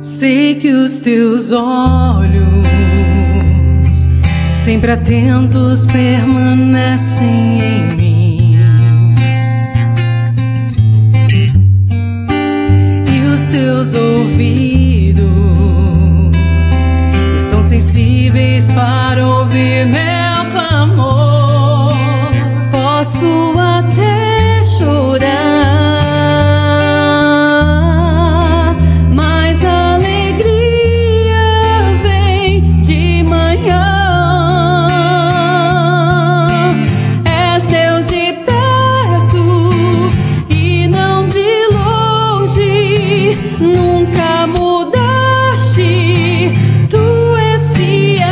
Sei que os teus olhos, sempre atentos, permanecem em mim, e os teus ouvidos estão sensíveis para ouvir meu clamor. Posso até chorar, mas a alegria vem de manhã. És Deus de perto e não de longe, nunca mudaste, tu és fiel.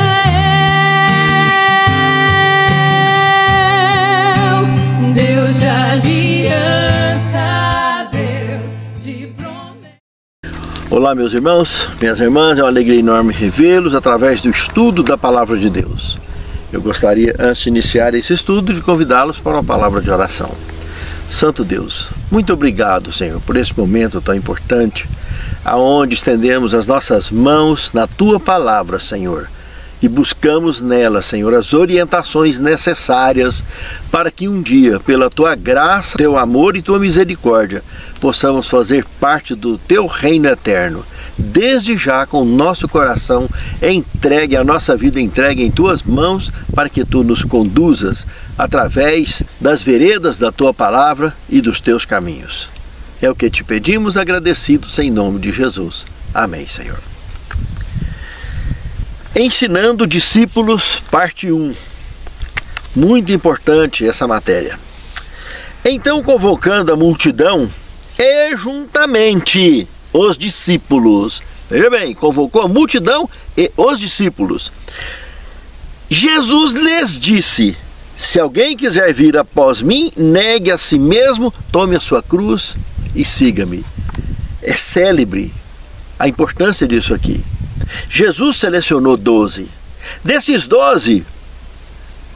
Deus de aliança, Deus de promessa. Olá, meus irmãos, minhas irmãs, é uma alegria enorme revê-los através do estudo da Palavra de Deus. Eu gostaria, antes de iniciar esse estudo, de convidá-los para uma palavra de oração. Santo Deus, muito obrigado, Senhor, por esse momento tão importante, aonde estendemos as nossas mãos na Tua Palavra, Senhor, e buscamos nela, Senhor, as orientações necessárias para que um dia, pela Tua graça, Teu amor e Tua misericórdia, possamos fazer parte do Teu reino eterno. Desde já, com o nosso coração entregue, a nossa vida entregue em Tuas mãos, para que Tu nos conduzas através das veredas da Tua Palavra e dos Teus caminhos. É o que te pedimos, agradecidos em nome de Jesus. Amém, Senhor. Ensinando discípulos, parte 1. Muito importante essa matéria. Então, convocando a multidão e juntamente os discípulos. Veja bem, convocou a multidão e os discípulos. Jesus lhes disse: se alguém quiser vir após mim, negue a si mesmo, tome a sua cruz e siga-me. É célebre a importância disso aqui. Jesus selecionou 12. Desses 12,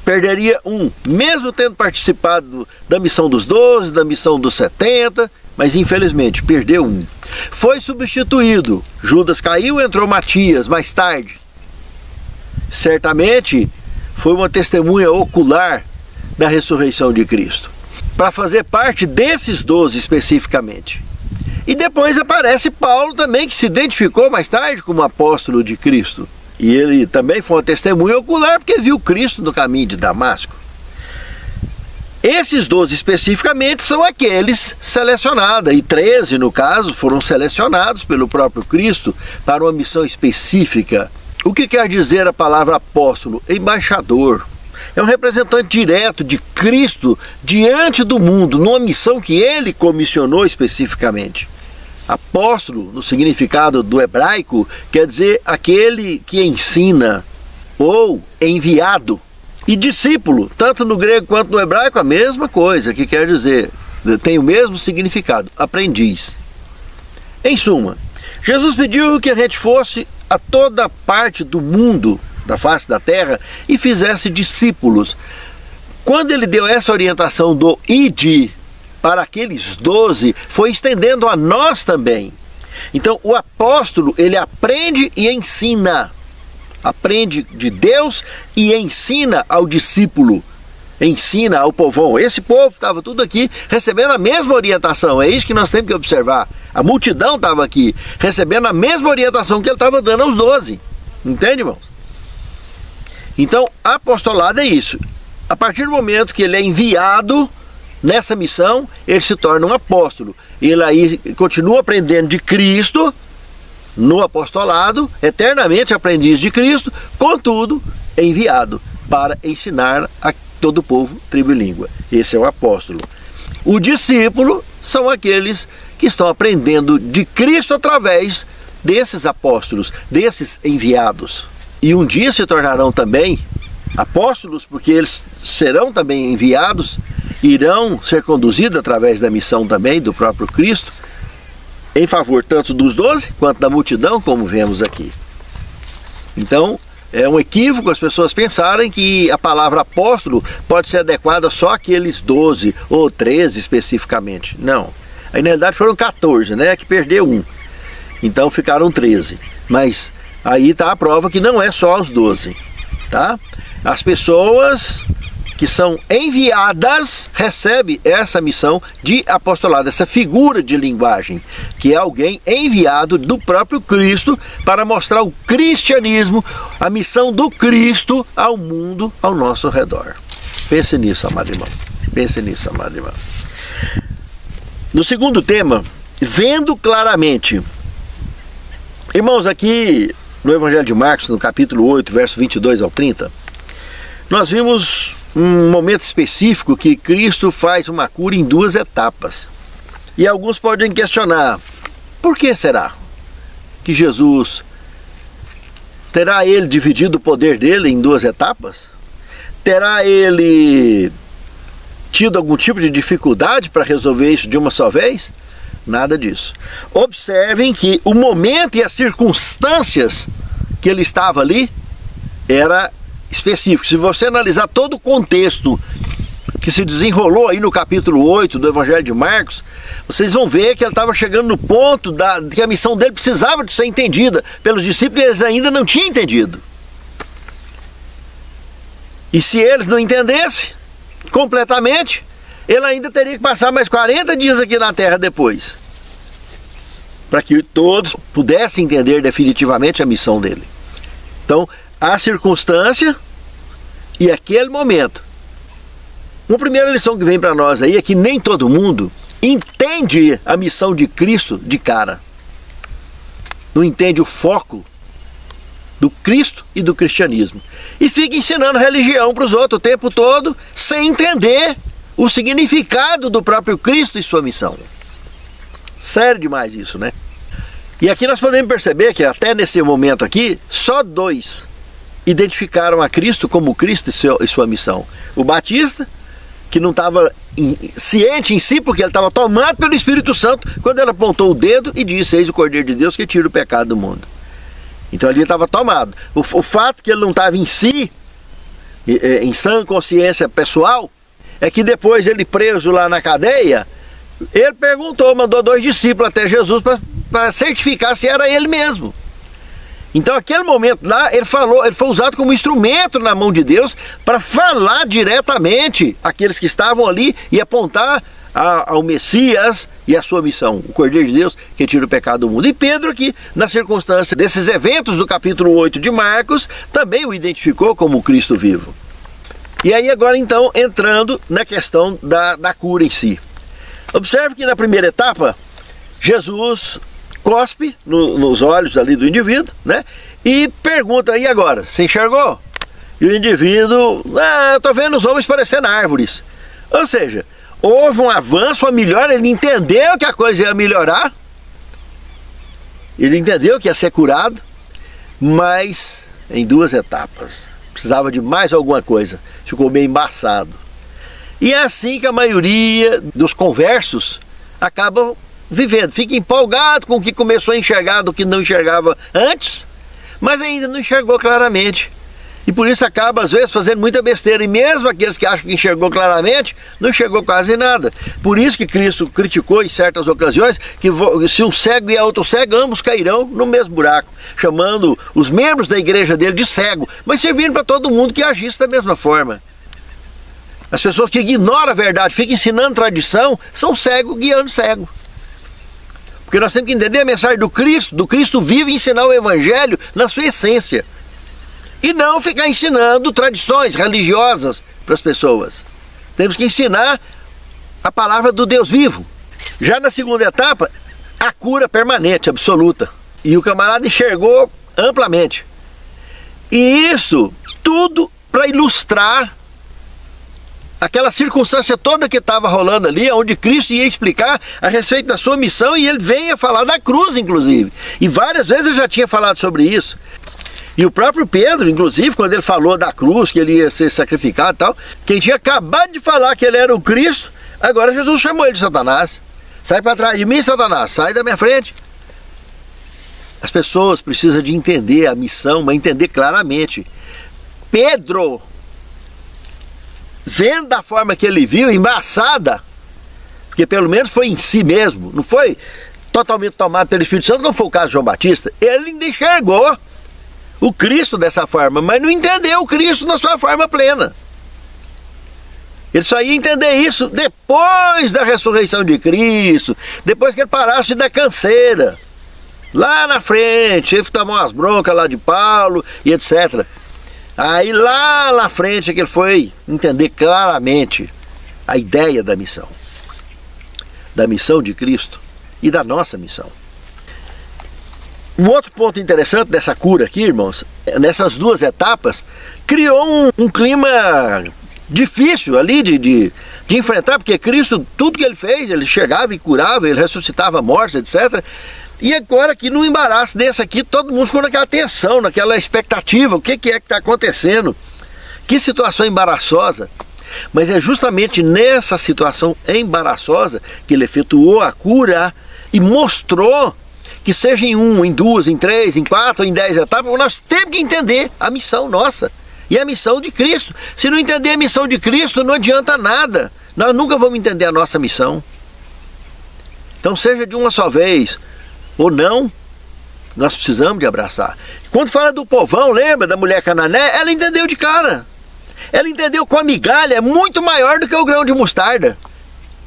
perderia um, mesmo tendo participado da missão dos 12, da missão dos 70, mas infelizmente perdeu um. Foi substituído. Judas caiu, entrou Matias mais tarde. Certamente foi uma testemunha ocular da ressurreição de Cristo, para fazer parte desses 12 especificamente. E depois aparece Paulo também, que se identificou mais tarde como apóstolo de Cristo. E ele também foi uma testemunha ocular, porque viu Cristo no caminho de Damasco. Esses 12 especificamente são aqueles selecionados, e 13 no caso foram selecionados pelo próprio Cristo para uma missão específica. O que quer dizer a palavra apóstolo? Embaixador. É um representante direto de Cristo diante do mundo, numa missão que ele comissionou especificamente. Apóstolo, no significado do hebraico, quer dizer aquele que ensina, ou enviado. E discípulo, tanto no grego quanto no hebraico, a mesma coisa, que quer dizer, tem o mesmo significado, aprendiz. Em suma, Jesus pediu que a gente fosse a toda parte do mundo, da face da terra, e fizesse discípulos. Quando ele deu essa orientação do ide para aqueles 12, foi estendendo a nós também. Então o apóstolo, ele aprende e ensina. Aprende de Deus e ensina ao discípulo. Ensina ao povão. Esse povo estava tudo aqui recebendo a mesma orientação. É isso que nós temos que observar. A multidão estava aqui recebendo a mesma orientação que ele estava dando aos 12. Entende, irmãos? Então, apostolado é isso. A partir do momento que ele é enviado nessa missão, ele se torna um apóstolo. Ele aí continua aprendendo de Cristo no apostolado, eternamente aprendiz de Cristo, contudo, é enviado para ensinar a todo o povo, tribo e língua. Esse é o apóstolo. O discípulo são aqueles que estão aprendendo de Cristo através desses apóstolos, desses enviados. E um dia se tornarão também apóstolos, porque eles serão também enviados, irão ser conduzidos através da missão também do próprio Cristo, em favor tanto dos 12 quanto da multidão, como vemos aqui. Então, é um equívoco as pessoas pensarem que a palavra apóstolo pode ser adequada só àqueles 12 ou 13 especificamente. Não. Aí, na realidade foram 14, né, que perdeu um. Então ficaram 13. Mas aí está a prova que não é só os 12, tá? As pessoas que são enviadas recebem essa missão de apostolado, essa figura de linguagem, que é alguém enviado do próprio Cristo para mostrar o cristianismo, a missão do Cristo ao mundo ao nosso redor. Pense nisso, amado irmão. Pense nisso, amado irmão. No segundo tema, vendo claramente. Irmãos, aqui no Evangelho de Marcos, no capítulo 8, verso 22 ao 30, nós vimos um momento específico que Cristo faz uma cura em 2 etapas. E alguns podem questionar, por que será que Jesus terá ele dividido o poder dele em 2 etapas? Terá ele tido algum tipo de dificuldade para resolver isso de uma só vez? Nada disso. Observem que o momento e as circunstâncias que ele estava ali era específico. Se você analisar todo o contexto que se desenrolou aí no capítulo 8 do Evangelho de Marcos, vocês vão ver que ele estava chegando no ponto que a missão dele precisava de ser entendida pelos discípulos e eles ainda não tinham entendido. E se eles não entendessem completamente, ele ainda teria que passar mais 40 dias aqui na terra depois, para que todos pudessem entender definitivamente a missão dele. Então, a circunstância e aquele momento. Uma primeira lição que vem para nós aí é que nem todo mundo entende a missão de Cristo de cara. Não entende o foco do Cristo e do cristianismo. E fica ensinando religião para os outros o tempo todo, sem entender o significado do próprio Cristo e sua missão. Sério demais isso, né? E aqui nós podemos perceber que até nesse momento aqui, só 2 identificaram a Cristo como Cristo e sua missão. O Batista, que não estava ciente em si, porque ele estava tomado pelo Espírito Santo, quando ele apontou o dedo e disse, eis o Cordeiro de Deus que tira o pecado do mundo. Então ali ele estava tomado. O fato que ele não estava em si, em sã consciência pessoal, é que depois ele preso lá na cadeia, ele perguntou, mandou 2 discípulos até Jesus para certificar se era ele mesmo. Então aquele momento lá, ele foi usado como instrumento na mão de Deus para falar diretamente àqueles que estavam ali e apontar ao Messias e a sua missão, o Cordeiro de Deus que tira o pecado do mundo. E Pedro aqui, na circunstância desses eventos do capítulo 8 de Marcos, também o identificou como Cristo vivo. E aí agora então, entrando na questão da cura em si. Observe que na primeira etapa, Jesus cospe nos olhos ali do indivíduo, né? E pergunta, e agora? Você enxergou? E o indivíduo, eu estou vendo os homens parecendo árvores. Ou seja, houve um avanço, uma melhora, ele entendeu que a coisa ia melhorar, ele entendeu que ia ser curado, mas em 2 etapas. Precisava de mais alguma coisa, ficou meio embaçado. E é assim que a maioria dos conversos acabam vivendo, fica empolgado com o que começou a enxergar do que não enxergava antes, mas ainda não enxergou claramente. E por isso acaba às vezes fazendo muita besteira, e mesmo aqueles que acham que enxergou claramente, não enxergou quase nada. Por isso que Cristo criticou em certas ocasiões que se um cego e a outro cego, ambos cairão no mesmo buraco, chamando os membros da igreja dele de cego, mas servindo para todo mundo que agisse da mesma forma. As pessoas que ignoram a verdade, ficam ensinando tradição, são cegos guiando cego. Porque nós temos que entender a mensagem do Cristo vivo, e ensinar o Evangelho na sua essência. E não ficar ensinando tradições religiosas para as pessoas. Temos que ensinar a palavra do Deus vivo. Já na segunda etapa, a cura permanente, absoluta. E o camarada enxergou amplamente. E isso tudo para ilustrar aquela circunstância toda que estava rolando ali, onde Cristo ia explicar a respeito da sua missão, e ele veio a falar da cruz, inclusive. E várias vezes ele já tinha falado sobre isso. E o próprio Pedro, inclusive, quando ele falou da cruz, que ele ia ser sacrificado e tal, quem tinha acabado de falar que ele era o Cristo, agora Jesus chamou ele de Satanás. Sai para trás de mim, Satanás, sai da minha frente. As pessoas precisam de entender a missão, mas entender claramente. Pedro, vendo da forma que ele viu, embaçada, porque pelo menos foi em si mesmo, não foi totalmente tomado pelo Espírito Santo, como foi o caso de João Batista, ele ainda enxergou o Cristo dessa forma, mas não entendeu o Cristo na sua forma plena. Ele só ia entender isso depois da ressurreição de Cristo, depois que ele parasse da canseira. Lá na frente, ele tomou umas broncas lá de Paulo e etc. Aí lá na frente é que ele foi entender claramente a ideia da missão de Cristo e da nossa missão. Um outro ponto interessante dessa cura aqui, irmãos, nessas duas etapas, criou um clima difícil ali de enfrentar, porque Cristo, tudo que ele fez, ele chegava e curava, ele ressuscitava mortos, etc. E agora aqui no embaraço desse aqui, todo mundo ficou naquela tensão, naquela expectativa, o que é que está acontecendo? Que situação embaraçosa. Mas é justamente nessa situação embaraçosa que ele efetuou a cura e mostrou que seja em 1, em 2, em 3, em 4, em 10 etapas, nós temos que entender a missão nossa e a missão de Cristo. Se não entender a missão de Cristo, não adianta nada. Nós nunca vamos entender a nossa missão. Então, seja de uma só vez ou não, nós precisamos de abraçar. Quando fala do povão, lembra da mulher canané? Ela entendeu de cara. Ela entendeu que a migalha é muito maior do que o grão de mostarda.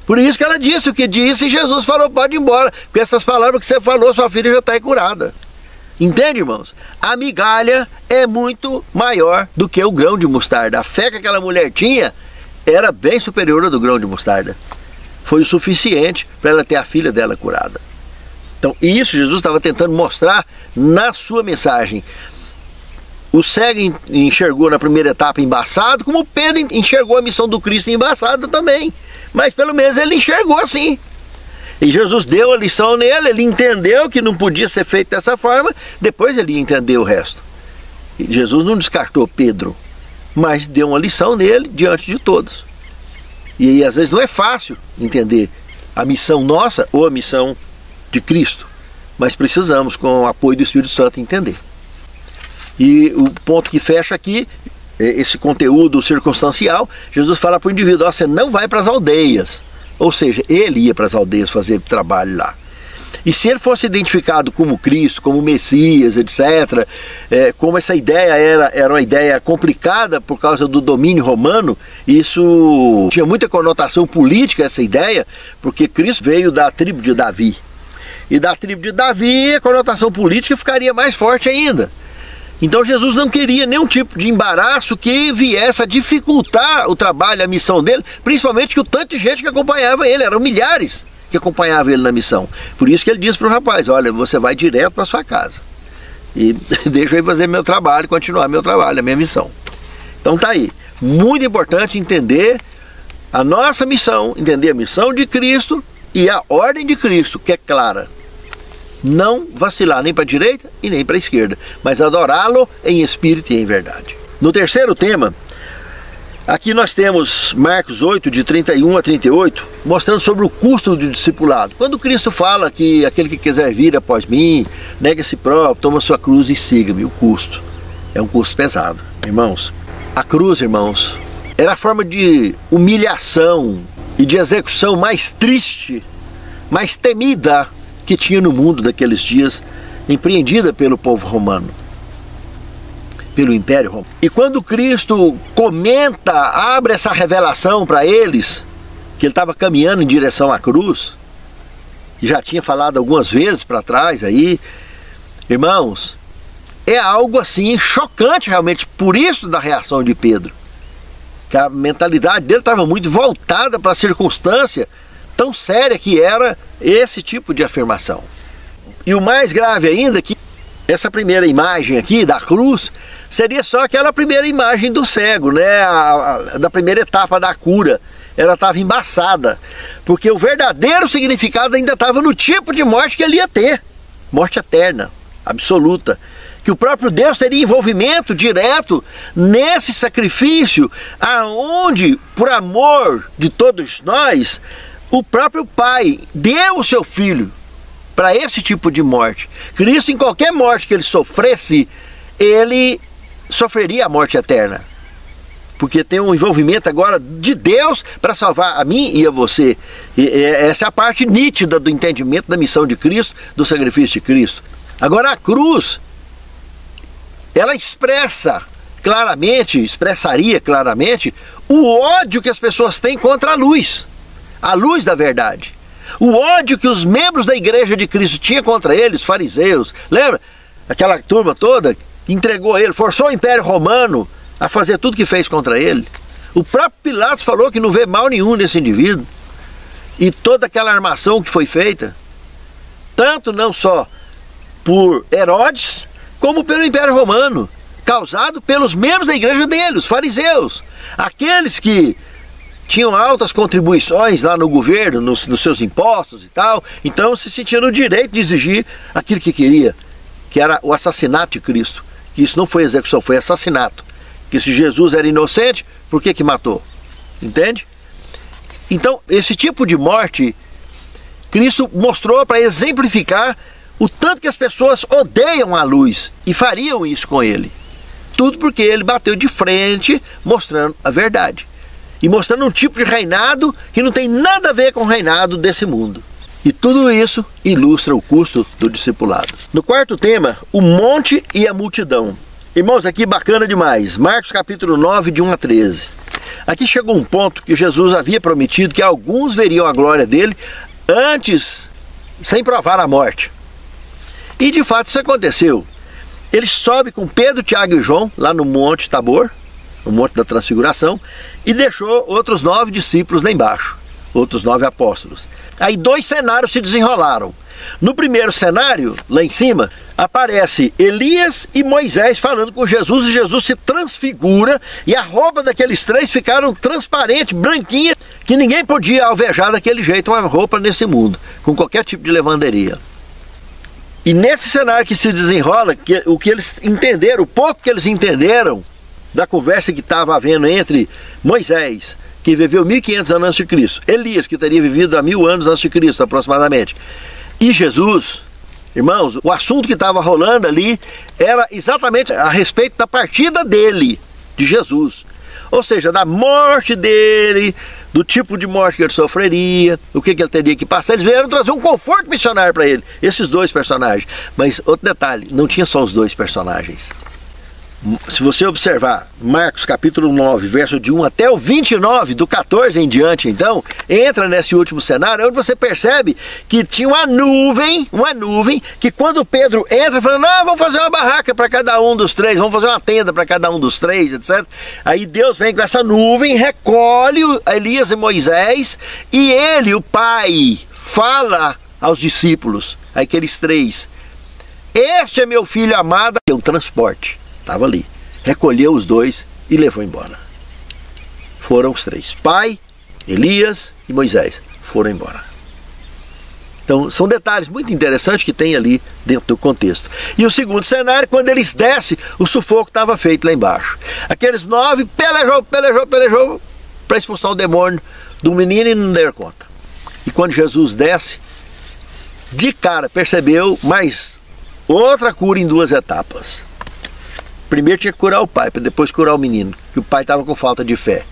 Por isso que ela disse o que disse e Jesus falou, pode ir embora. Porque essas palavras que você falou, sua filha já está curada. Entende, irmãos? A migalha é muito maior do que o grão de mostarda. A fé que aquela mulher tinha era bem superior ao do grão de mostarda. Foi o suficiente para ela ter a filha dela curada. Então, isso Jesus estava tentando mostrar na sua mensagem. O cego enxergou na primeira etapa embaçado, como Pedro enxergou a missão do Cristo embaçada também. Mas pelo menos ele enxergou assim. E Jesus deu a lição nele, ele entendeu que não podia ser feito dessa forma, depois ele ia entender o resto. E Jesus não descartou Pedro, mas deu uma lição nele diante de todos. E às vezes não é fácil entender a missão nossa ou a missão de Cristo, mas precisamos, com o apoio do Espírito Santo, entender. E o ponto que fecha aqui, esse conteúdo circunstancial, Jesus fala para o indivíduo, você não vai para as aldeias. Ou seja, ele ia para as aldeias fazer trabalho lá. E se ele fosse identificado como Cristo, como Messias, etc., como essa ideia era uma ideia complicada por causa do domínio romano, isso tinha muita conotação política, essa ideia, porque Cristo veio da tribo de Davi. E da tribo de Davi, a conotação política ficaria mais forte ainda. Então Jesus não queria nenhum tipo de embaraço que viesse a dificultar o trabalho, a missão dele, principalmente que o tanto de gente que acompanhava ele, eram milhares que acompanhavam ele na missão. Por isso que ele disse para o rapaz, olha, você vai direto para sua casa e deixa eu fazer meu trabalho, continuar meu trabalho, a minha missão. Então tá aí, muito importante entender a nossa missão, entender a missão de Cristo e a ordem de Cristo, que é clara. Não vacilar nem para a direita e nem para a esquerda, mas adorá-lo em espírito e em verdade. No terceiro tema, aqui nós temos Marcos 8, de 31 a 38, mostrando sobre o custo do discipulado. Quando Cristo fala que aquele que quiser vir após mim, nega a si próprio, toma sua cruz e siga-me, o custo é um custo pesado, irmãos. A cruz, irmãos, era a forma de humilhação e de execução mais triste, mais temida que tinha no mundo daqueles dias, empreendida pelo povo romano, pelo Império Romano. E quando Cristo comenta, abre essa revelação para eles, que ele estava caminhando em direção à cruz, e já tinha falado algumas vezes para trás aí, irmãos, é algo assim chocante realmente, por isso da reação de Pedro, que a mentalidade dele estava muito voltada para a circunstância tão séria que era esse tipo de afirmação. E o mais grave ainda é que essa primeira imagem aqui da cruz seria só aquela primeira imagem do cego, né? Da primeira etapa da cura. Ela estava embaçada, porque o verdadeiro significado ainda estava no tipo de morte que ele ia ter, morte eterna, absoluta, que o próprio Deus teria envolvimento direto nesse sacrifício, aonde, por amor de todos nós, o próprio Pai deu o seu Filho para esse tipo de morte. Cristo, em qualquer morte que ele sofresse, ele sofreria a morte eterna. porque tem um envolvimento agora de Deus para salvar a mim e a você. E essa é a parte nítida do entendimento da missão de Cristo, do sacrifício de Cristo. Agora a cruz, ela expressaria claramente o ódio que as pessoas têm contra a luz da verdade. O ódio que os membros da igreja de Cristo tinham contra eles, fariseus, lembra? Aquela turma toda que entregou ele, forçou o Império Romano a fazer tudo que fez contra ele. O próprio Pilatos falou que não vê mal nenhum nesse indivíduo. E toda aquela armação que foi feita, tanto não só por Herodes, como pelo Império Romano, causado pelos membros da igreja dele, os fariseus, aqueles que tinham altas contribuições lá no governo, nos seus impostos e tal, então se sentiam no direito de exigir aquilo que queria, que era o assassinato de Cristo. Que isso não foi execução, foi assassinato. Que se Jesus era inocente, por que matou? Entende? Então, esse tipo de morte, Cristo mostrou para exemplificar o tanto que as pessoas odeiam a luz e fariam isso com ele. Tudo porque ele bateu de frente, mostrando a verdade. E mostrando um tipo de reinado que não tem nada a ver com o reinado desse mundo. E tudo isso ilustra o custo do discipulado. No quarto tema, o monte e a multidão. Irmãos, aqui bacana demais. Marcos capítulo 9, de 1 a 13. Aqui chegou um ponto que Jesus havia prometido que alguns veriam a glória dele antes, sem provar a morte. E de fato isso aconteceu. Ele sobe com Pedro, Tiago e João lá no Monte Tabor, no Monte da Transfiguração, e deixou outros 9 discípulos lá embaixo, outros 9 apóstolos. Aí 2 cenários se desenrolaram. No primeiro cenário, lá em cima, aparece Elias e Moisés falando com Jesus, e Jesus se transfigura, e a roupa daqueles 3 ficaram transparente, branquinha, que ninguém podia alvejar daquele jeito uma roupa nesse mundo, com qualquer tipo de lavanderia. E nesse cenário que se desenrola, o que eles entenderam, o pouco que eles entenderam da conversa que estava havendo entre Moisés, que viveu 1500 anos antes de Cristo, Elias, que teria vivido há 1000 anos antes de Cristo, aproximadamente, e Jesus, irmãos, o assunto que estava rolando ali era exatamente a respeito da partida dele, de Jesus. Ou seja, da morte dele, do tipo de morte que ele sofreria, o que ele teria que passar. Eles vieram trazer um conforto missionário para ele, esses 2 personagens. Mas outro detalhe, não tinha só os 2 personagens. Se você observar Marcos capítulo 9, verso de 1 até o 29, do 14 em diante, então, entra nesse último cenário, onde você percebe que tinha uma nuvem, que quando Pedro entra, falando, vamos fazer uma barraca para cada um dos 3, vamos fazer uma tenda para cada um dos 3, etc. Aí Deus vem com essa nuvem, recolhe Elias e Moisés, e ele, o Pai, fala aos discípulos, aqueles 3, este é meu filho amado, é um transporte. Estava ali, recolheu os 2 e levou embora. Foram os 3, Pai, Elias e Moisés, foram embora. Então são detalhes muito interessantes que tem ali dentro do contexto. E o segundo cenário, quando eles descem, o sufoco estava feito lá embaixo. Aqueles 9 pelejou para expulsar o demônio do menino e não deram conta. E quando Jesus desce, de cara percebeu mais outra cura em 2 etapas. Primeiro tinha que curar o pai, para depois curar o menino, que o pai estava com falta de fé.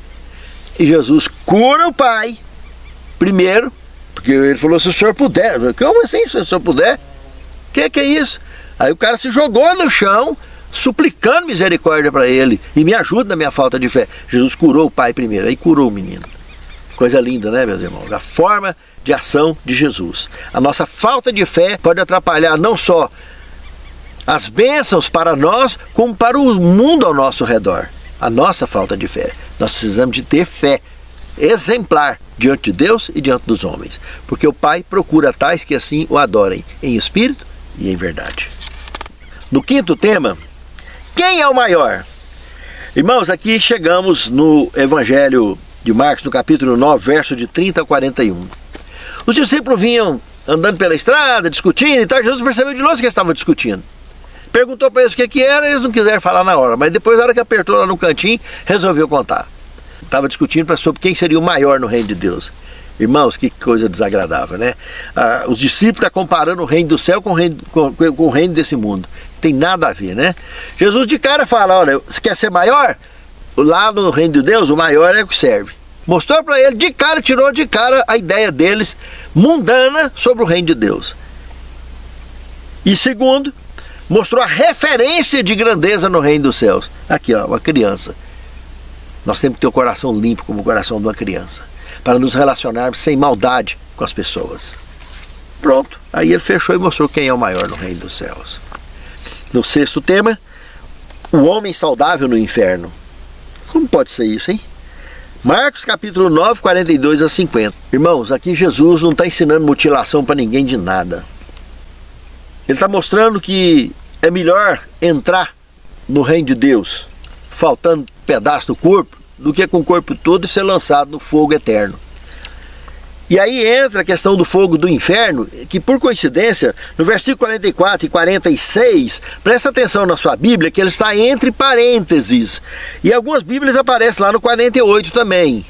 E Jesus cura o pai primeiro, porque ele falou, se o senhor puder. Como assim, se o senhor puder? Que é isso? Aí o cara se jogou no chão, suplicando misericórdia para ele, e me ajuda na minha falta de fé. Jesus curou o pai primeiro, aí curou o menino. Coisa linda, né, meus irmãos? A forma de ação de Jesus. A nossa falta de fé pode atrapalhar não só as bênçãos para nós, como para o mundo ao nosso redor. A nossa falta de fé. Nós precisamos de ter fé exemplar diante de Deus e diante dos homens. Porque o Pai procura tais que assim o adorem, em espírito e em verdade. No quinto tema, quem é o maior? Irmãos, aqui chegamos no Evangelho de Marcos, no capítulo 9, verso de 30 a 41. Os discípulos vinham andando pela estrada, discutindo e tal. Jesus percebeu de longe que eles estavam discutindo. Perguntou para eles o que era, eles não quiseram falar na hora, mas depois, na hora que apertou lá no cantinho, resolveu contar. Estava discutindo sobre quem seria o maior no reino de Deus. Irmãos, que coisa desagradável, né? Os discípulos estão comparando o reino do céu com o reino desse mundo. Tem nada a ver, né? Jesus de cara fala, olha, você quer ser maior? lá no reino de Deus, o maior é o que serve. Mostrou para ele de cara, tirou de cara a ideia deles mundana sobre o reino de Deus. E segundo, mostrou a referência de grandeza no reino dos céus. Aqui, ó, uma criança. Nós temos que ter o coração limpo como o coração de uma criança, para nos relacionarmos sem maldade com as pessoas. Pronto, aí ele fechou e mostrou quem é o maior no reino dos céus. No sexto tema, o homem saudável no inferno. Como pode ser isso, hein? Marcos capítulo 9, 42 a 50. Irmãos, aqui Jesus não está ensinando mutilação para ninguém de nada. Ele está mostrando que é melhor entrar no reino de Deus faltando pedaço do corpo do que com o corpo todo e ser lançado no fogo eterno. E aí entra a questão do fogo do inferno, que por coincidência, no versículo 44 e 46, presta atenção na sua Bíblia, que ele está entre parênteses. E algumas Bíblias aparecem lá no 48 também,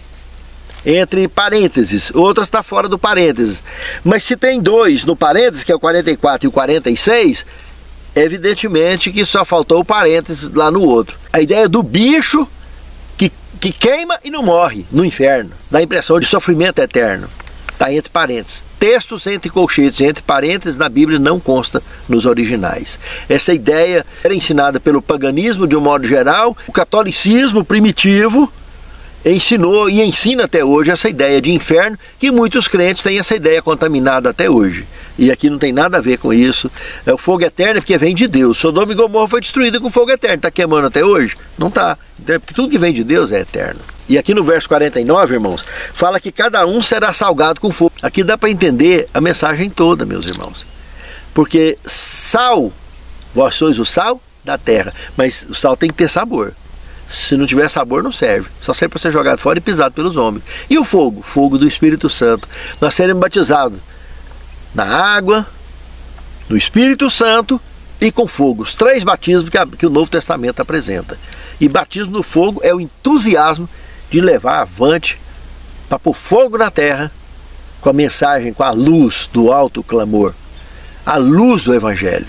entre parênteses, outras está fora do parênteses. Mas se tem dois no parênteses, que é o 44 e o 46, evidentemente que só faltou o parênteses lá no outro. A ideia do bicho que queima e não morre no inferno, dá a impressão de sofrimento eterno. Está entre parênteses. Textos entre colchetes, entre parênteses, na Bíblia não consta nos originais. Essa ideia era ensinada pelo paganismo de um modo geral. O catolicismo primitivo ensinou e ensina até hoje essa ideia de inferno, que muitos crentes têm essa ideia contaminada até hoje. E aqui não tem nada a ver com isso. É o fogo eterno porque vem de Deus. Sodoma e Gomorra foi destruído com fogo eterno. Está queimando até hoje? Não está. Então é porque tudo que vem de Deus é eterno. E aqui no verso 49, irmãos, fala que cada um será salgado com fogo. Aqui dá para entender a mensagem toda, meus irmãos. Porque sal, vós sois o sal da terra, mas o sal tem que ter sabor. Se não tiver sabor, não serve. Só serve para ser jogado fora e pisado pelos homens. E o fogo? Fogo do Espírito Santo. Nós seremos batizados na água, no Espírito Santo e com fogo. Os três batismos que o Novo Testamento apresenta. E batismo no fogo é o entusiasmo de levar avante para pôr fogo na terra com a mensagem, com a luz do alto clamor, a luz do Evangelho.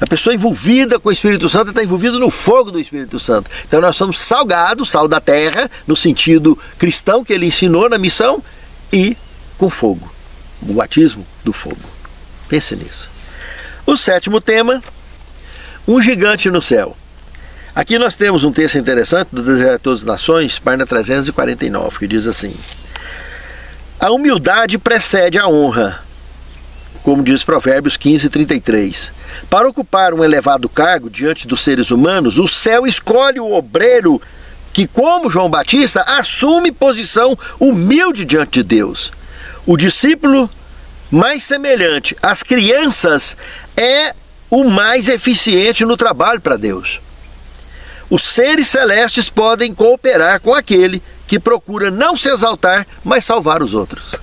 A pessoa envolvida com o Espírito Santo está envolvida no fogo do Espírito Santo. Então nós somos salgados, sal da terra, no sentido cristão que ele ensinou na missão, e com fogo, o batismo do fogo. Pense nisso. O sétimo tema, um gigante no céu. Aqui nós temos um texto interessante do Desejo a Todas as Nações, página 349, que diz assim: a humildade precede a honra, como diz Provérbios 15, 33. Para ocupar um elevado cargo diante dos seres humanos, o céu escolhe o obreiro que, como João Batista, assume posição humilde diante de Deus. O discípulo mais semelhante às crianças é o mais eficiente no trabalho para Deus. Os seres celestes podem cooperar com aquele que procura não se exaltar, mas salvar os outros.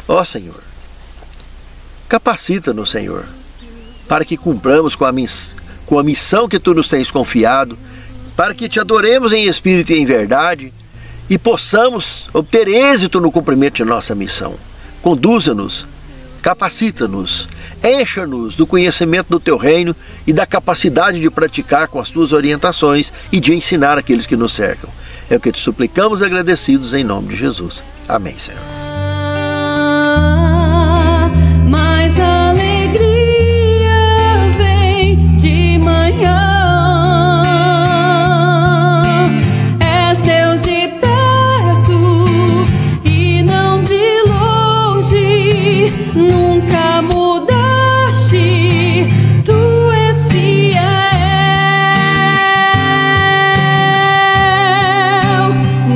Ó Senhor, capacita-nos, Senhor, para que cumpramos com a missão que Tu nos tens confiado, para que Te adoremos em espírito e em verdade e possamos obter êxito no cumprimento de nossa missão. Conduza-nos, capacita-nos, encha-nos do conhecimento do Teu reino e da capacidade de praticar com as Tuas orientações e de ensinar aqueles que nos cercam. É o que Te suplicamos agradecidos em nome de Jesus. Amém, Senhor. Mas a alegria vem de manhã. És Deus de perto e não de longe. Nunca mudaste, Tu és fiel.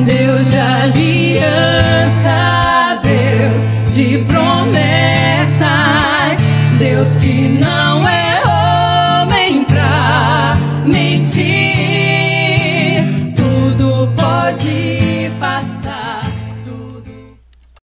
Deus de aliança, Deus de promessas, Deus que não é homem pra mentir.